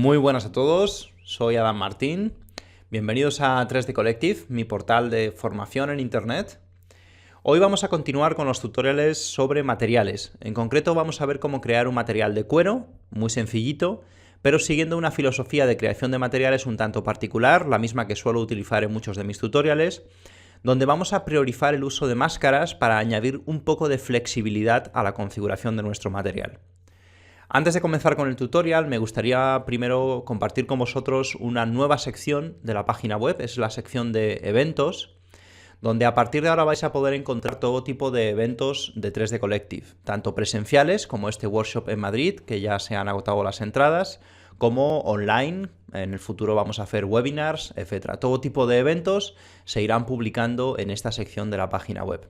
Muy buenas a todos, soy Adam Martín. Bienvenidos a 3D Collective, mi portal de formación en Internet. Hoy vamos a continuar con los tutoriales sobre materiales. En concreto vamos a ver cómo crear un material de cuero, muy sencillito, pero siguiendo una filosofía de creación de materiales un tanto particular, la misma que suelo utilizar en muchos de mis tutoriales, donde vamos a priorizar el uso de máscaras para añadir un poco de flexibilidad a la configuración de nuestro material. Antes de comenzar con el tutorial, me gustaría primero compartir con vosotros una nueva sección de la página web, es la sección de eventos, donde a partir de ahora vais a poder encontrar todo tipo de eventos de 3D Collective, tanto presenciales como este workshop en Madrid, que ya se han agotado las entradas, como online, en el futuro vamos a hacer webinars, etc. Todo tipo de eventos se irán publicando en esta sección de la página web.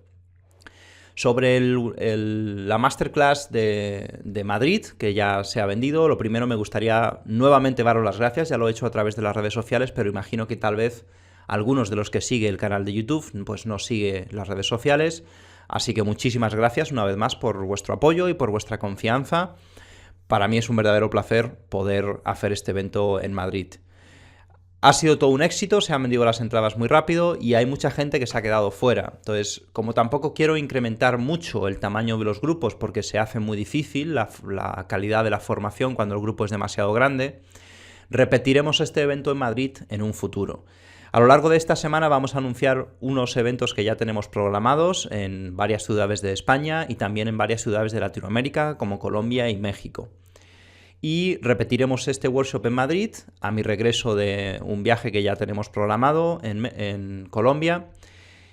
Sobre la masterclass de Madrid, que ya se ha vendido, lo primero me gustaría nuevamente daros las gracias, ya lo he hecho a través de las redes sociales, pero imagino que tal vez algunos de los que sigue el canal de YouTube pues no sigue las redes sociales, así que muchísimas gracias una vez más por vuestro apoyo y por vuestra confianza. Para mí es un verdadero placer poder hacer este evento en Madrid. Ha sido todo un éxito, se han vendido las entradas muy rápido y hay mucha gente que se ha quedado fuera. Entonces, como tampoco quiero incrementar mucho el tamaño de los grupos porque se hace muy difícil la calidad de la formación cuando el grupo es demasiado grande, repetiremos este evento en Madrid en un futuro. A lo largo de esta semana vamos a anunciar unos eventos que ya tenemos programados en varias ciudades de España y también en varias ciudades de Latinoamérica como Colombia y México. Y repetiremos este workshop en Madrid a mi regreso de un viaje que ya tenemos programado en Colombia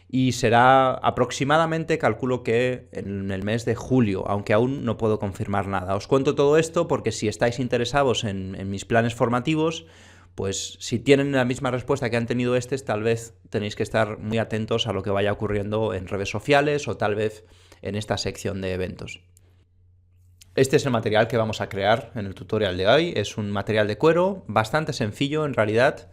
y será aproximadamente, calculo que en el mes de julio, aunque aún no puedo confirmar nada. Os cuento todo esto porque si estáis interesados en mis planes formativos, pues si tienen la misma respuesta que han tenido tal vez tenéis que estar muy atentos a lo que vaya ocurriendo en redes sociales o tal vez en esta sección de eventos. Este es el material que vamos a crear en el tutorial de hoy. Es un material de cuero bastante sencillo en realidad,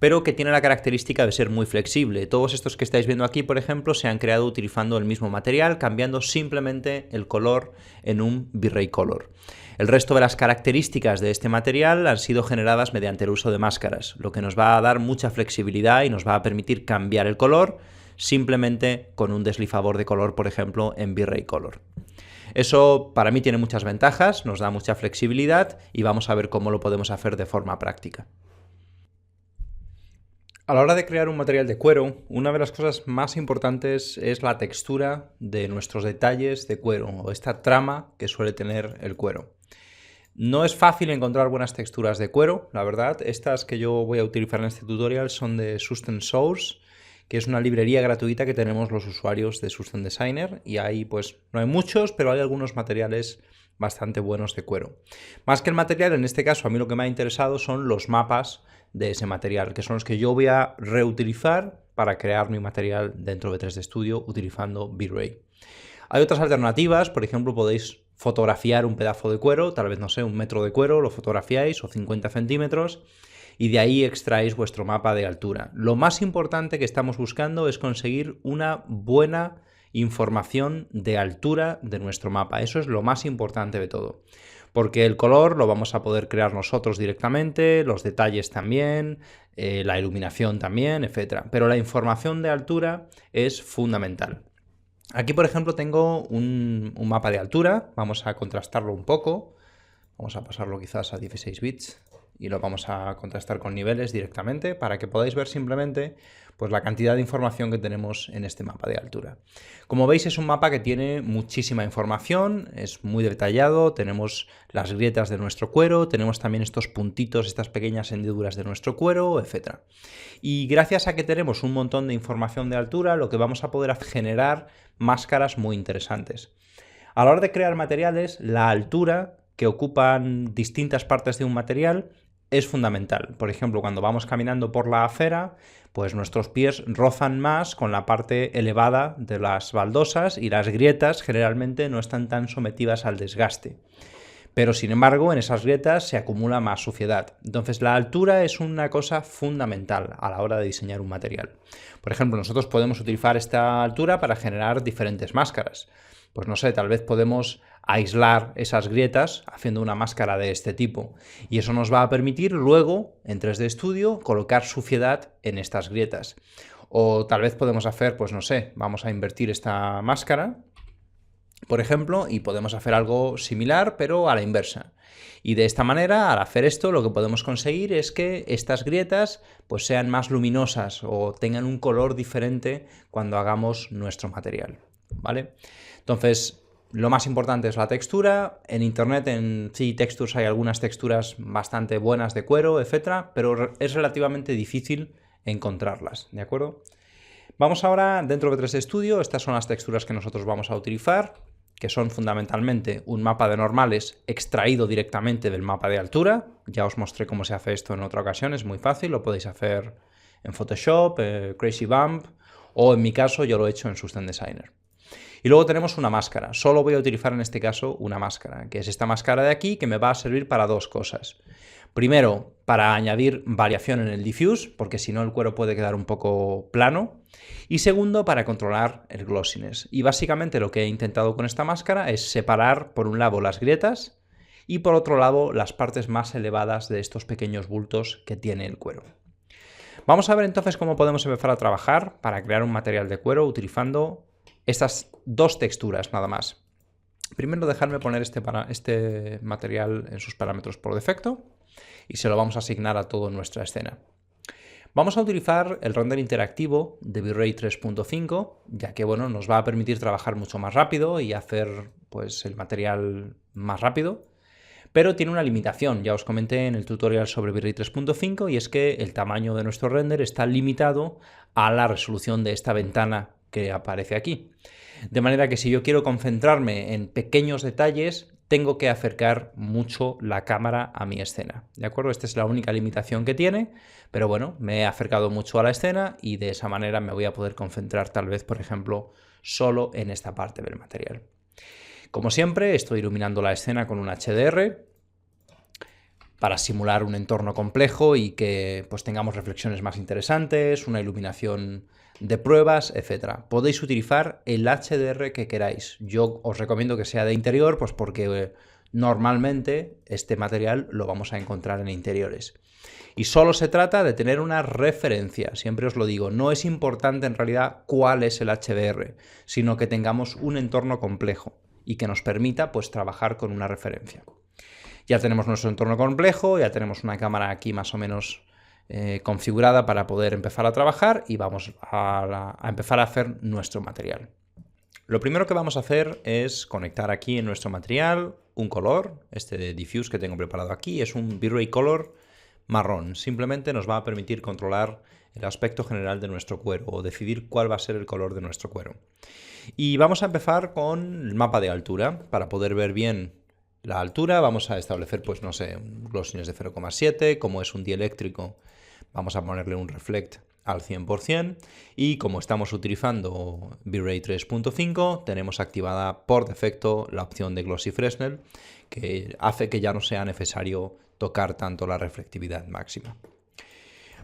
pero que tiene la característica de ser muy flexible. Todos estos que estáis viendo aquí, por ejemplo, se han creado utilizando el mismo material, cambiando simplemente el color en un V-Ray Color. El resto de las características de este material han sido generadas mediante el uso de máscaras, lo que nos va a dar mucha flexibilidad y nos va a permitir cambiar el color simplemente con un deslizador de color, por ejemplo, en V-Ray Color. Eso para mí tiene muchas ventajas, nos da mucha flexibilidad y vamos a ver cómo lo podemos hacer de forma práctica. A la hora de crear un material de cuero, una de las cosas más importantes es la textura de nuestros detalles de cuero o esta trama que suele tener el cuero. No es fácil encontrar buenas texturas de cuero, la verdad. Estas que yo voy a utilizar en este tutorial son de Sustain Source, que es una librería gratuita que tenemos los usuarios de Sustain Designer, y ahí pues no hay muchos, pero hay algunos materiales bastante buenos de cuero. Más que el material, en este caso a mí lo que me ha interesado son los mapas de ese material, que son los que yo voy a reutilizar para crear mi material dentro de 3D Studio utilizando V-Ray. Hay otras alternativas, por ejemplo podéis fotografiar un pedazo de cuero, tal vez no sé, 1 metro de cuero, lo fotografiáis o 50 centímetros, y de ahí extraéis vuestro mapa de altura. Lo más importante que estamos buscando es conseguir una buena información de altura de nuestro mapa. Eso es lo más importante de todo. Porque el color lo vamos a poder crear nosotros directamente, los detalles también, la iluminación también, etc. Pero la información de altura es fundamental. Aquí, por ejemplo, tengo un mapa de altura. Vamos a contrastarlo un poco. Vamos a pasarlo quizás a 16 bits. Y lo vamos a contrastar con niveles directamente para que podáis ver simplemente pues, la cantidad de información que tenemos en este mapa de altura. Como veis es un mapa que tiene muchísima información, es muy detallado, tenemos las grietas de nuestro cuero, tenemos también estos puntitos, estas pequeñas hendiduras de nuestro cuero, etc. Y gracias a que tenemos un montón de información de altura, lo que vamos a poder hacer es generar máscaras muy interesantes. A la hora de crear materiales, la altura que ocupan distintas partes de un material es fundamental. Por ejemplo, cuando vamos caminando por la acera, pues nuestros pies rozan más con la parte elevada de las baldosas y las grietas generalmente no están tan sometidas al desgaste. Pero sin embargo, en esas grietas se acumula más suciedad. Entonces la altura es una cosa fundamental a la hora de diseñar un material. Por ejemplo, nosotros podemos utilizar esta altura para generar diferentes máscaras. Pues no sé, tal vez podemos aislar esas grietas haciendo una máscara de este tipo. Y eso nos va a permitir luego, en 3D Studio, colocar suciedad en estas grietas. O tal vez podemos hacer, pues no sé, vamos a invertir esta máscara, por ejemplo, y podemos hacer algo similar, pero a la inversa. Y de esta manera, al hacer esto, lo que podemos conseguir es que estas grietas pues sean más luminosas o tengan un color diferente cuando hagamos nuestro material, ¿vale? Entonces, lo más importante es la textura. En internet, en C-Textures, hay algunas texturas bastante buenas de cuero, etcétera, pero es relativamente difícil encontrarlas, ¿de acuerdo? Vamos ahora dentro de 3D Studio. Estas son las texturas que nosotros vamos a utilizar, que son fundamentalmente un mapa de normales extraído directamente del mapa de altura. Ya os mostré cómo se hace esto en otra ocasión, es muy fácil, lo podéis hacer en Photoshop, Crazy Bump, o en mi caso yo lo he hecho en Sustain Designer. Y luego tenemos una máscara. Solo voy a utilizar en este caso una máscara, que es esta máscara de aquí, que me va a servir para dos cosas. Primero, para añadir variación en el diffuse, porque si no el cuero puede quedar un poco plano. Y segundo, para controlar el glossiness. Y básicamente lo que he intentado con esta máscara es separar por un lado las grietas y por otro lado las partes más elevadas de estos pequeños bultos que tiene el cuero. Vamos a ver entonces cómo podemos empezar a trabajar para crear un material de cuero utilizando estas dos texturas nada más. Primero dejarme poner este material en sus parámetros por defecto y se lo vamos a asignar a toda nuestra escena. Vamos a utilizar el render interactivo de bitrate 3.5, ya que bueno, nos va a permitir trabajar mucho más rápido y hacer pues, el material más rápido, pero tiene una limitación. Ya os comenté en el tutorial sobre bitrate 3.5 y es que el tamaño de nuestro render está limitado a la resolución de esta ventana que aparece aquí. De manera que si yo quiero concentrarme en pequeños detalles, tengo que acercar mucho la cámara a mi escena, ¿de acuerdo? Esta es la única limitación que tiene, pero bueno, me he acercado mucho a la escena y de esa manera me voy a poder concentrar tal vez, por ejemplo, solo en esta parte del material. Como siempre, estoy iluminando la escena con un HDR para simular un entorno complejo y que pues, tengamos reflexiones más interesantes, una iluminación de pruebas, etc. Podéis utilizar el HDR que queráis. Yo os recomiendo que sea de interior, pues porque normalmente este material lo vamos a encontrar en interiores. Y solo se trata de tener una referencia, siempre os lo digo, no es importante en realidad cuál es el HDR, sino que tengamos un entorno complejo y que nos permita pues trabajar con una referencia. Ya tenemos nuestro entorno complejo, ya tenemos una cámara aquí más o menos configurada para poder empezar a trabajar y vamos a empezar a hacer nuestro material. Lo primero que vamos a hacer es conectar aquí en nuestro material un color. Este de diffuse que tengo preparado aquí es un bitrate color marrón. Simplemente nos va a permitir controlar el aspecto general de nuestro cuero o decidir cuál va a ser el color de nuestro cuero. Y vamos a empezar con el mapa de altura. Para poder ver bien la altura vamos a establecer, pues no sé, un glossiness de 0,7, como es un dieléctrico vamos a ponerle un reflect al 100% y como estamos utilizando bitrate 3.5 tenemos activada por defecto la opción de Glossy Fresnel que hace que ya no sea necesario tocar tanto la reflectividad máxima.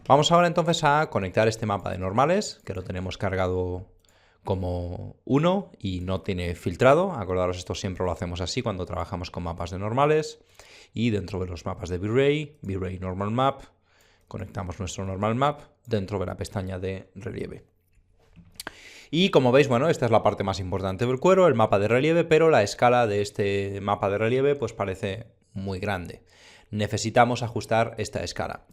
Vamos ahora entonces a conectar este mapa de normales que lo tenemos cargado como 1 y no tiene filtrado. Acordaros, esto siempre lo hacemos así cuando trabajamos con mapas de normales y dentro de los mapas de bitrate normal map, conectamos nuestro normal map dentro de la pestaña de relieve. Y como veis, bueno, esta es la parte más importante del cuero, el mapa de relieve, pero la escala de este mapa de relieve pues parece muy grande. Necesitamos ajustar esta escala.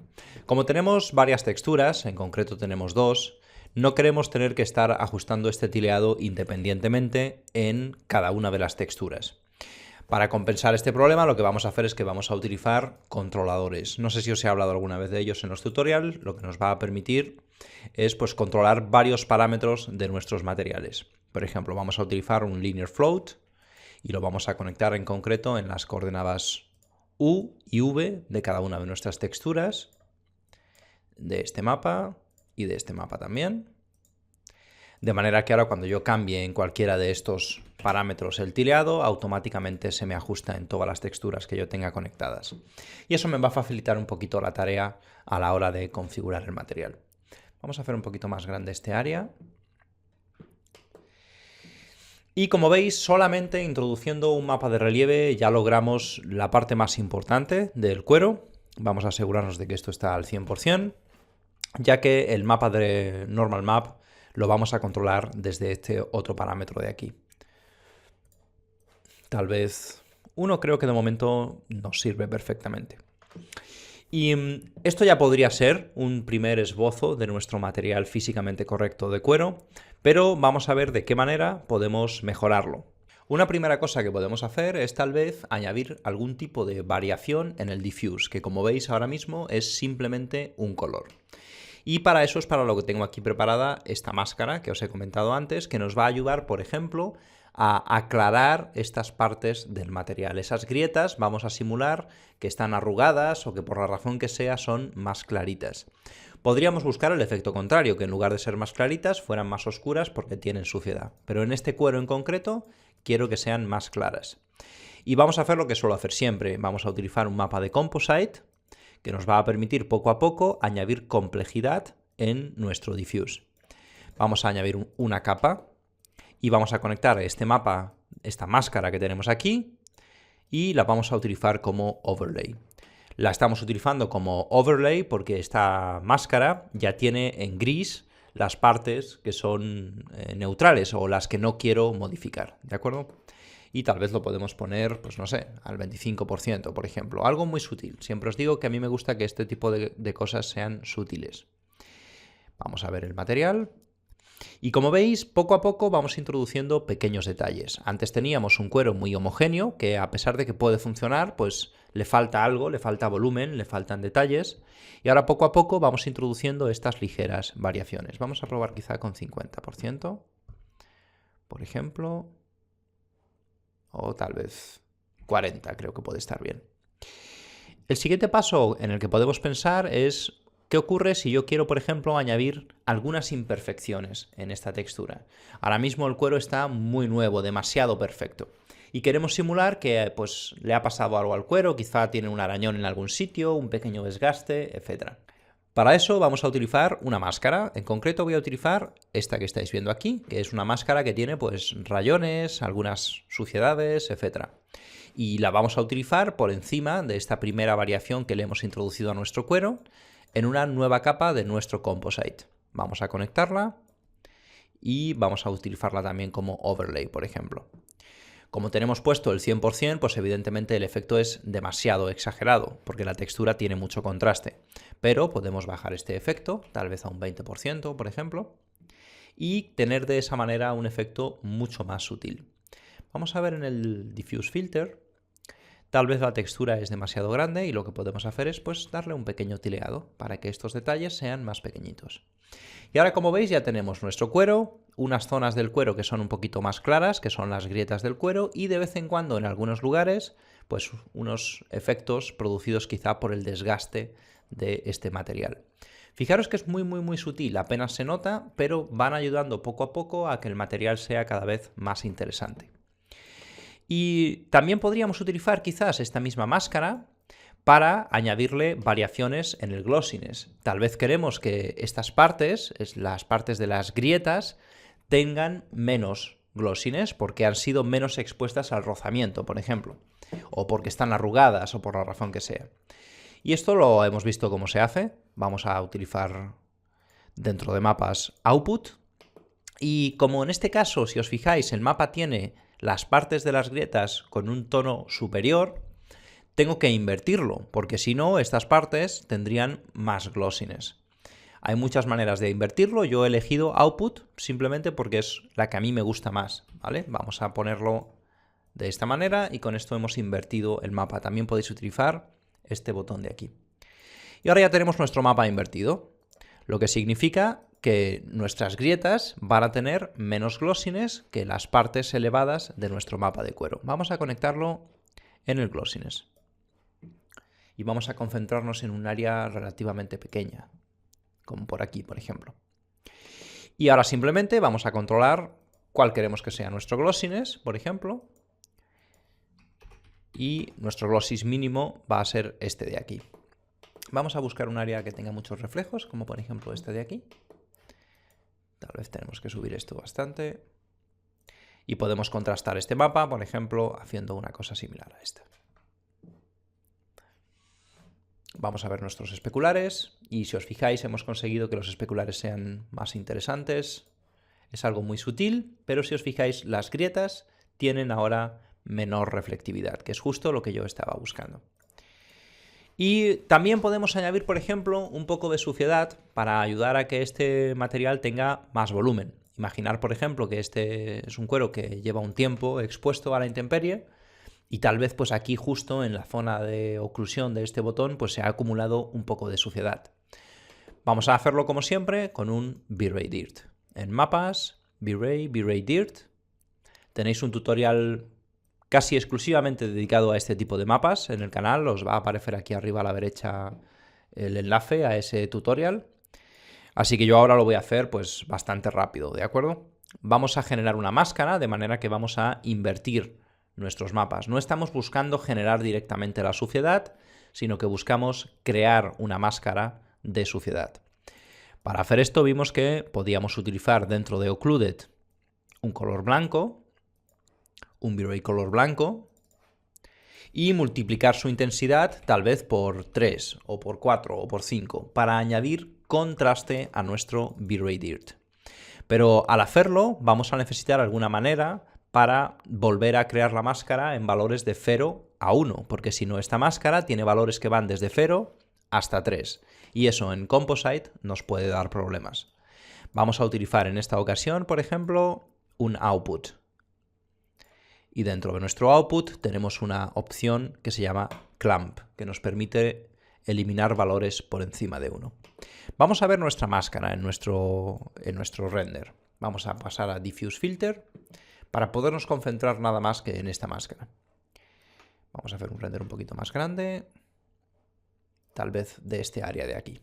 Como tenemos varias texturas, en concreto tenemos dos, no queremos tener que estar ajustando este tileado independientemente en cada una de las texturas. Para compensar este problema lo que vamos a hacer es que vamos a utilizar controladores. No sé si os he hablado alguna vez de ellos en los tutoriales. Lo que nos va a permitir es pues, controlar varios parámetros de nuestros materiales. Por ejemplo, vamos a utilizar un linear float y lo vamos a conectar en concreto en las coordenadas U y V de cada una de nuestras texturas, de este mapa y de este mapa también. De manera que ahora cuando yo cambie en cualquiera de estos parámetros el tileado, automáticamente se me ajusta en todas las texturas que yo tenga conectadas. Y eso me va a facilitar un poquito la tarea a la hora de configurar el material. Vamos a hacer un poquito más grande este área. Y como veis, solamente introduciendo un mapa de relieve ya logramos la parte más importante del cuero. Vamos a asegurarnos de que esto está al 100%, ya que el mapa de Normal Map lo vamos a controlar desde este otro parámetro de aquí. Tal vez uno, creo que de momento nos sirve perfectamente. Y esto ya podría ser un primer esbozo de nuestro material físicamente correcto de cuero, pero vamos a ver de qué manera podemos mejorarlo. Una primera cosa que podemos hacer es tal vez añadir algún tipo de variación en el diffuse, que como veis ahora mismo es simplemente un color. Y para eso es para lo que tengo aquí preparada esta máscara que os he comentado antes, que nos va a ayudar, por ejemplo, a aclarar estas partes del material. Esas grietas vamos a simular que están arrugadas o que por la razón que sea son más claritas. Podríamos buscar el efecto contrario, que en lugar de ser más claritas fueran más oscuras porque tienen suciedad. Pero en este cuero en concreto quiero que sean más claras. Y vamos a hacer lo que suelo hacer siempre. Vamos a utilizar un mapa de composite que nos va a permitir poco a poco añadir complejidad en nuestro diffuse. Vamos a añadir una capa y vamos a conectar este mapa, esta máscara que tenemos aquí, y la vamos a utilizar como overlay. La estamos utilizando como overlay porque esta máscara ya tiene en gris las partes que son neutrales o las que no quiero modificar, ¿de acuerdo? Y tal vez lo podemos poner, pues no sé, al 25%, por ejemplo. Algo muy sutil. Siempre os digo que a mí me gusta que este tipo de cosas sean sutiles. Vamos a ver el material. Y como veis, poco a poco vamos introduciendo pequeños detalles. Antes teníamos un cuero muy homogéneo, que a pesar de que puede funcionar, pues le falta algo, le falta volumen, le faltan detalles. Y ahora poco a poco vamos introduciendo estas ligeras variaciones. Vamos a probar quizá con 50%, por ejemplo. O tal vez 40, creo que puede estar bien. El siguiente paso en el que podemos pensar es qué ocurre si yo quiero, por ejemplo, añadir algunas imperfecciones en esta textura. Ahora mismo el cuero está muy nuevo, demasiado perfecto. Y queremos simular que pues, le ha pasado algo al cuero, quizá tiene un arañón en algún sitio, un pequeño desgaste, etc. Para eso vamos a utilizar una máscara. En concreto voy a utilizar esta que estáis viendo aquí, que es una máscara que tiene pues rayones, algunas suciedades, etc. Y la vamos a utilizar por encima de esta primera variación que le hemos introducido a nuestro cuero en una nueva capa de nuestro composite. Vamos a conectarla y vamos a utilizarla también como overlay, por ejemplo. Como tenemos puesto el 100%, pues evidentemente el efecto es demasiado exagerado, porque la textura tiene mucho contraste. Pero podemos bajar este efecto, tal vez a un 20%, por ejemplo, y tener de esa manera un efecto mucho más sutil. Vamos a ver en el Diffuse Filter. Tal vez la textura es demasiado grande y lo que podemos hacer es pues darle un pequeño tileado para que estos detalles sean más pequeñitos. Y ahora, como veis, ya tenemos nuestro cuero, unas zonas del cuero que son un poquito más claras, que son las grietas del cuero, y de vez en cuando en algunos lugares, pues unos efectos producidos quizá por el desgaste de este material. Fijaros que es muy sutil, apenas se nota, pero van ayudando poco a poco a que el material sea cada vez más interesante. Y también podríamos utilizar quizás esta misma máscara para añadirle variaciones en el glossiness. Tal vez queremos que estas partes, las partes de las grietas, tengan menos glossiness porque han sido menos expuestas al rozamiento, por ejemplo, o porque están arrugadas o por la razón que sea. Y esto lo hemos visto cómo se hace. Vamos a utilizar dentro de mapas output. Y como en este caso, si os fijáis, el mapa tiene las partes de las grietas con un tono superior, tengo que invertirlo, porque si no, estas partes tendrían más glossiness. Hay muchas maneras de invertirlo, yo he elegido output simplemente porque es la que a mí me gusta más, ¿vale? Vamos a ponerlo de esta manera y con esto hemos invertido el mapa. También podéis utilizar este botón de aquí. Y ahora ya tenemos nuestro mapa invertido, lo que significa que nuestras grietas van a tener menos glossiness que las partes elevadas de nuestro mapa de cuero. Vamos a conectarlo en el glossiness. Y vamos a concentrarnos en un área relativamente pequeña, como por aquí, por ejemplo. Y ahora simplemente vamos a controlar cuál queremos que sea nuestro glossiness, por ejemplo. Y nuestro glossiness mínimo va a ser este de aquí. Vamos a buscar un área que tenga muchos reflejos, como por ejemplo este de aquí. Tal vez tenemos que subir esto bastante. Y podemos contrastar este mapa, por ejemplo, haciendo una cosa similar a esta. Vamos a ver nuestros especulares y si os fijáis hemos conseguido que los especulares sean más interesantes. Es algo muy sutil, pero si os fijáis las grietas tienen ahora menor reflectividad, que es justo lo que yo estaba buscando. Y también podemos añadir, por ejemplo, un poco de suciedad para ayudar a que este material tenga más volumen. Imaginar, por ejemplo, que este es un cuero que lleva un tiempo expuesto a la intemperie y tal vez pues aquí justo en la zona de oclusión de este botón pues se ha acumulado un poco de suciedad. Vamos a hacerlo como siempre con un V-Ray Dirt. En mapas, V-Ray Dirt. Tenéis un tutorial casi exclusivamente dedicado a este tipo de mapas en el canal. Os va a aparecer aquí arriba a la derecha el enlace a ese tutorial. Así que yo ahora lo voy a hacer pues bastante rápido, ¿de acuerdo? Vamos a generar una máscara de manera que vamos a invertir nuestros mapas. No estamos buscando generar directamente la suciedad, sino que buscamos crear una máscara de suciedad. Para hacer esto vimos que podíamos utilizar dentro de Occluded un color blanco, un V-Ray color blanco y multiplicar su intensidad tal vez por 3 o por 4 o por 5 para añadir contraste a nuestro V-Ray Dirt. Pero al hacerlo vamos a necesitar alguna manera para volver a crear la máscara en valores de 0 a 1, porque si no esta máscara tiene valores que van desde 0 hasta 3 y eso en Composite nos puede dar problemas. Vamos a utilizar en esta ocasión, por ejemplo, un output. Y dentro de nuestro output tenemos una opción que se llama Clamp, que nos permite eliminar valores por encima de 1. Vamos a ver nuestra máscara en nuestro render. Vamos a pasar a Diffuse Filter para podernos concentrar nada más que en esta máscara. Vamos a hacer un render un poquito más grande, tal vez de este área de aquí.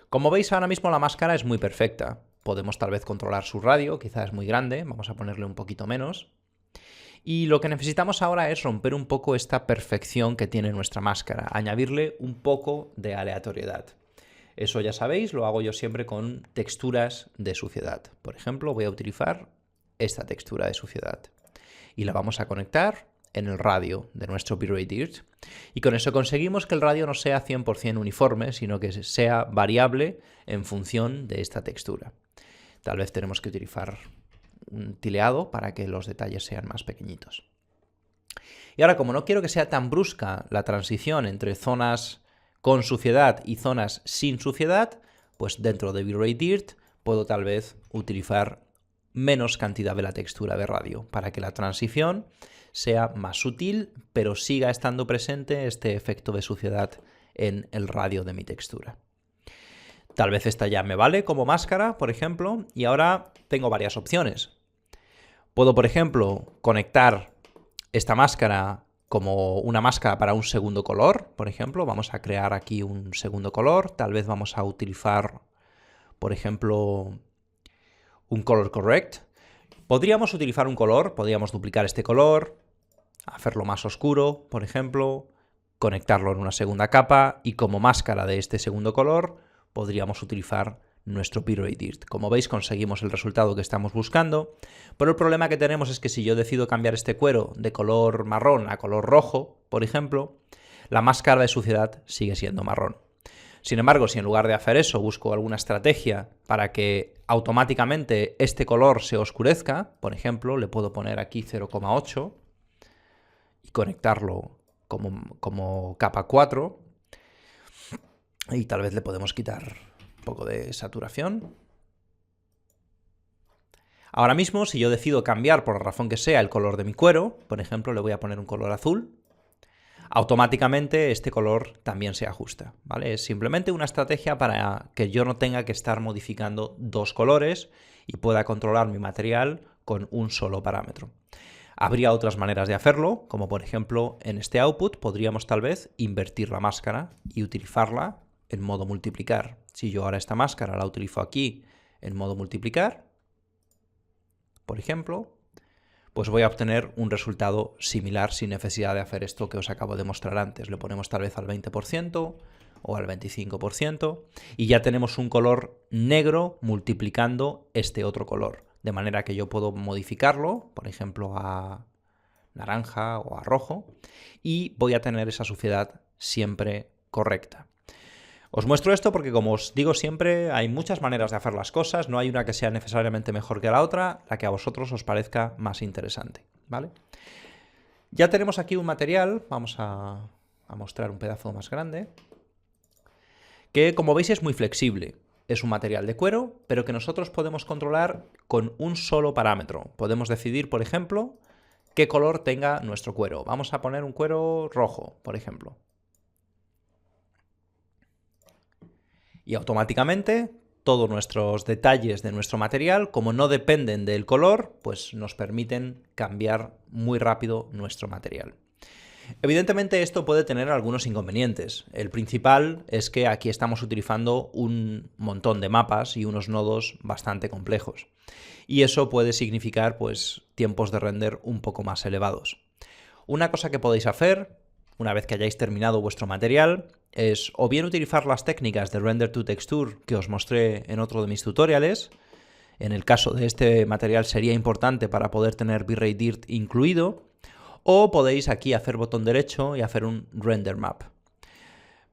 Como veis ahora mismo la máscara es muy perfecta. Podemos tal vez controlar su radio, quizás es muy grande, vamos a ponerle un poquito menos. Y lo que necesitamos ahora es romper un poco esta perfección que tiene nuestra máscara, añadirle un poco de aleatoriedad. Eso ya sabéis, lo hago yo siempre con texturas de suciedad. Por ejemplo, voy a utilizar esta textura de suciedad y la vamos a conectar en el radio de nuestro V-Ray Dirt y con eso conseguimos que el radio no sea 100% uniforme, sino que sea variable en función de esta textura. Tal vez tenemos que utilizar un tileado para que los detalles sean más pequeñitos. Y ahora, como no quiero que sea tan brusca la transición entre zonas con suciedad y zonas sin suciedad, pues dentro de V-Ray Dirt puedo tal vez utilizar menos cantidad de la textura de radio para que la transición sea más sutil, pero siga estando presente este efecto de suciedad en el radio de mi textura. Tal vez esta ya me vale como máscara, por ejemplo, y ahora tengo varias opciones. Puedo, por ejemplo, conectar esta máscara como una máscara para un segundo color, por ejemplo. Vamos a crear aquí un segundo color. Tal vez vamos a utilizar, por ejemplo, un color correct. Podríamos utilizar un color, podríamos duplicar este color, hacerlo más oscuro, por ejemplo, conectarlo en una segunda capa y como máscara de este segundo color podríamos utilizar nuestro V-Ray Dirt. Como veis conseguimos el resultado que estamos buscando, pero el problema que tenemos es que si yo decido cambiar este cuero de color marrón a color rojo, por ejemplo, la máscara de suciedad sigue siendo marrón. Sin embargo, si en lugar de hacer eso busco alguna estrategia para que automáticamente este color se oscurezca, por ejemplo, le puedo poner aquí 0,8 y conectarlo como capa 4 y tal vez le podemos quitar un poco de saturación. Ahora mismo, si yo decido cambiar por la razón que sea el color de mi cuero, por ejemplo, le voy a poner un color azul, automáticamente este color también se ajusta, ¿vale? Es simplemente una estrategia para que yo no tenga que estar modificando dos colores y pueda controlar mi material con un solo parámetro. Habría otras maneras de hacerlo, como por ejemplo en este output podríamos tal vez invertir la máscara y utilizarla en modo multiplicar. Si yo ahora esta máscara la utilizo aquí en modo multiplicar, por ejemplo, pues voy a obtener un resultado similar sin necesidad de hacer esto que os acabo de mostrar antes. Le ponemos tal vez al 20% o al 25% y ya tenemos un color negro multiplicando este otro color. de manera que yo puedo modificarlo, por ejemplo, a naranja o a rojo, y voy a tener esa suciedad siempre correcta. Os muestro esto porque, como os digo siempre, hay muchas maneras de hacer las cosas, no hay una que sea necesariamente mejor que la otra, la que a vosotros os parezca más interesante, ¿vale? Ya tenemos aquí un material, vamos a mostrar un pedazo más grande, que como veis es muy flexible. Es un material de cuero, pero que nosotros podemos controlar con un solo parámetro. Podemos decidir, por ejemplo, qué color tenga nuestro cuero. Vamos a poner un cuero rojo, por ejemplo. Y automáticamente todos nuestros detalles de nuestro material, como no dependen del color, pues nos permiten cambiar muy rápido nuestro material. Evidentemente esto puede tener algunos inconvenientes. El principal es que aquí estamos utilizando un montón de mapas y unos nodos bastante complejos. Y eso puede significar pues tiempos de render un poco más elevados. Una cosa que podéis hacer, una vez que hayáis terminado vuestro material, es o bien utilizar las técnicas de Render to Texture que os mostré en otro de mis tutoriales. En el caso de este material sería importante para poder tener V-Ray Dirt incluido, o podéis aquí hacer botón derecho y hacer un Render Map.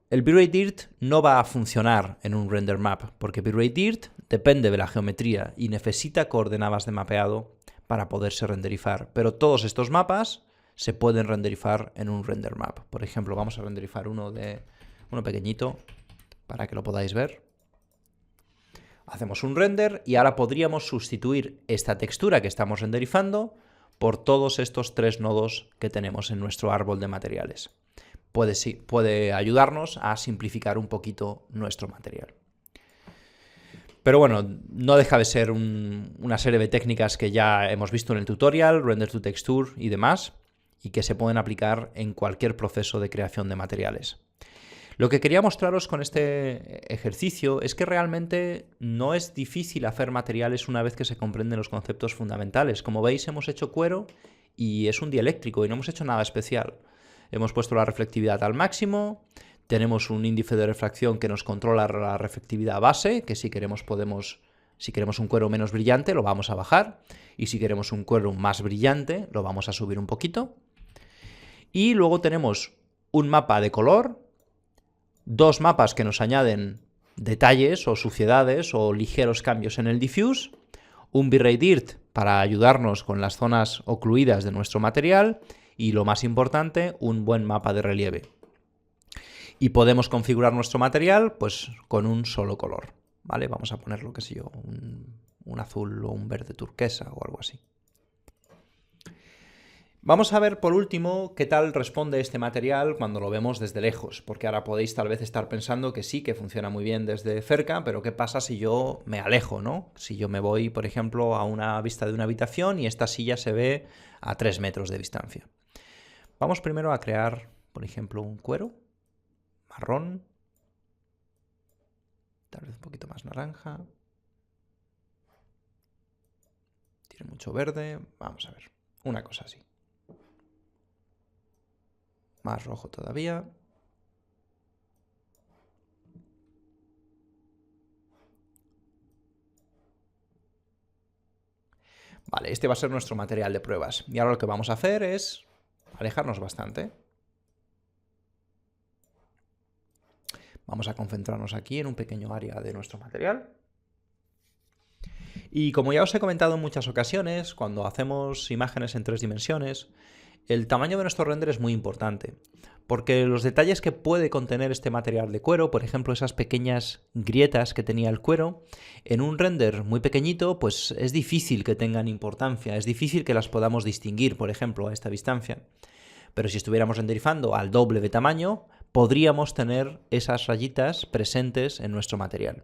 El V-Ray Dirt no va a funcionar en un Render Map, porque V-Ray Dirt depende de la geometría y necesita coordenadas de mapeado para poderse renderizar. Pero todos estos mapas se pueden renderizar en un Render Map. Por ejemplo, vamos a renderizar uno pequeñito para que lo podáis ver. Hacemos un render y ahora podríamos sustituir esta textura que estamos renderizando por todos estos tres nodos que tenemos en nuestro árbol de materiales. Puede ayudarnos a simplificar un poquito nuestro material. Pero bueno, no deja de ser una serie de técnicas que ya hemos visto en el tutorial, Render to Texture y demás, y que se pueden aplicar en cualquier proceso de creación de materiales. Lo que quería mostraros con este ejercicio es que realmente no es difícil hacer materiales una vez que se comprenden los conceptos fundamentales. Como veis, hemos hecho cuero y es un dieléctrico y no hemos hecho nada especial. Hemos puesto la reflectividad al máximo, tenemos un índice de refracción que nos controla la reflectividad base, que si queremos un cuero menos brillante lo vamos a bajar, y si queremos un cuero más brillante lo vamos a subir un poquito. Y luego tenemos un mapa de color, dos mapas que nos añaden detalles o suciedades o ligeros cambios en el diffuse, un V-Ray Dirt para ayudarnos con las zonas ocluidas de nuestro material y, lo más importante, un buen mapa de relieve. Y podemos configurar nuestro material pues con un solo color, ¿vale? Vamos a ponerlo, qué sé yo, un azul o un verde turquesa o algo así. Vamos a ver por último qué tal responde este material cuando lo vemos desde lejos, porque ahora podéis tal vez estar pensando que sí, que funciona muy bien desde cerca, pero ¿qué pasa si yo me alejo, ¿no? Si yo me voy, por ejemplo, a una vista de una habitación y esta silla se ve a 3 metros de distancia. Vamos primero a crear, por ejemplo, un cuero marrón, tal vez un poquito más naranja, tiene mucho verde, vamos a ver, una cosa así. Más rojo todavía. Vale, este va a ser nuestro material de pruebas. Y ahora lo que vamos a hacer es alejarnos bastante. Vamos a concentrarnos aquí en un pequeño área de nuestro material. Y como ya os he comentado en muchas ocasiones, cuando hacemos imágenes en 3 dimensiones, el tamaño de nuestro render es muy importante, porque los detalles que puede contener este material de cuero, por ejemplo esas pequeñas grietas que tenía el cuero, en un render muy pequeñito pues es difícil que tengan importancia, es difícil que las podamos distinguir, por ejemplo, a esta distancia. Pero si estuviéramos renderizando al doble de tamaño, podríamos tener esas rayitas presentes en nuestro material.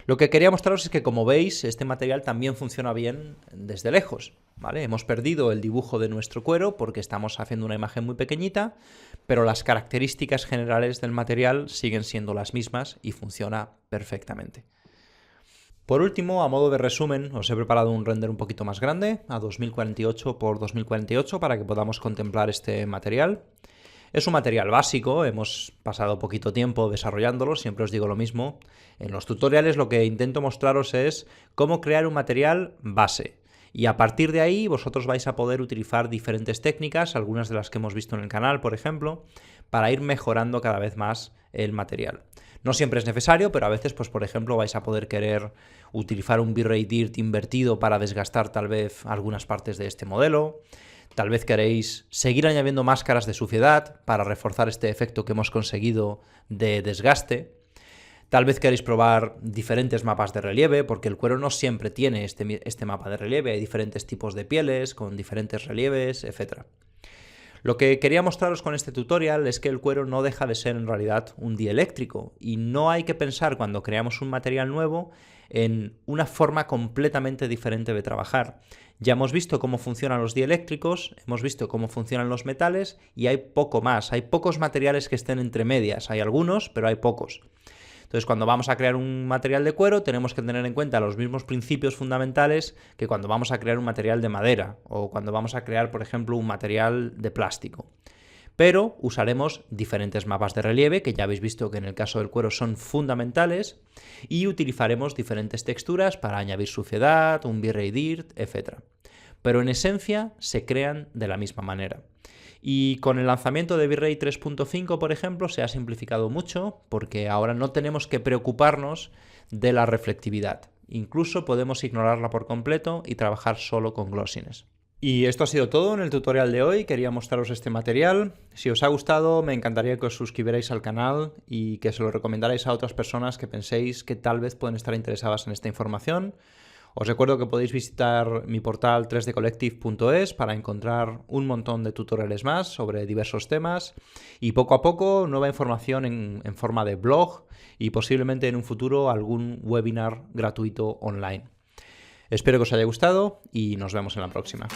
Lo que quería mostraros es que, como veis, este material también funciona bien desde lejos, ¿vale? Hemos perdido el dibujo de nuestro cuero porque estamos haciendo una imagen muy pequeñita, pero las características generales del material siguen siendo las mismas y funciona perfectamente. Por último, a modo de resumen, os he preparado un render un poquito más grande, a 2048 x 2048, para que podamos contemplar este material. Es un material básico, hemos pasado poquito tiempo desarrollándolo, siempre os digo lo mismo. En los tutoriales lo que intento mostraros es cómo crear un material base. Y a partir de ahí vosotros vais a poder utilizar diferentes técnicas, algunas de las que hemos visto en el canal, por ejemplo, para ir mejorando cada vez más el material. No siempre es necesario, pero a veces, pues por ejemplo, vais a poder querer utilizar un bitrate dirt invertido para desgastar tal vez algunas partes de este modelo. Tal vez queréis seguir añadiendo máscaras de suciedad para reforzar este efecto que hemos conseguido de desgaste. Tal vez queréis probar diferentes mapas de relieve, porque el cuero no siempre tiene este mapa de relieve. Hay diferentes tipos de pieles, con diferentes relieves, etc. Lo que quería mostraros con este tutorial es que el cuero no deja de ser en realidad un dieléctrico y no hay que pensar cuando creamos un material nuevo en una forma completamente diferente de trabajar. Ya hemos visto cómo funcionan los dieléctricos, hemos visto cómo funcionan los metales y hay poco más, hay pocos materiales que estén entre medias, hay algunos, pero hay pocos. Entonces, cuando vamos a crear un material de cuero, tenemos que tener en cuenta los mismos principios fundamentales que cuando vamos a crear un material de madera o cuando vamos a crear, por ejemplo, un material de plástico. Pero usaremos diferentes mapas de relieve, que ya habéis visto que en el caso del cuero son fundamentales, y utilizaremos diferentes texturas para añadir suciedad, un bitrate dirt, etc. Pero en esencia se crean de la misma manera. Y con el lanzamiento de bitrate 3.5, por ejemplo, se ha simplificado mucho porque ahora no tenemos que preocuparnos de la reflectividad. Incluso podemos ignorarla por completo y trabajar solo con glossiness. Y esto ha sido todo en el tutorial de hoy. Quería mostraros este material. Si os ha gustado, me encantaría que os suscribierais al canal y que se lo recomendarais a otras personas que penséis que tal vez pueden estar interesadas en esta información. Os recuerdo que podéis visitar mi portal 3dcollective.es para encontrar un montón de tutoriales más sobre diversos temas y poco a poco nueva información en forma de blog y posiblemente en un futuro algún webinar gratuito online. Espero que os haya gustado y nos vemos en la próxima.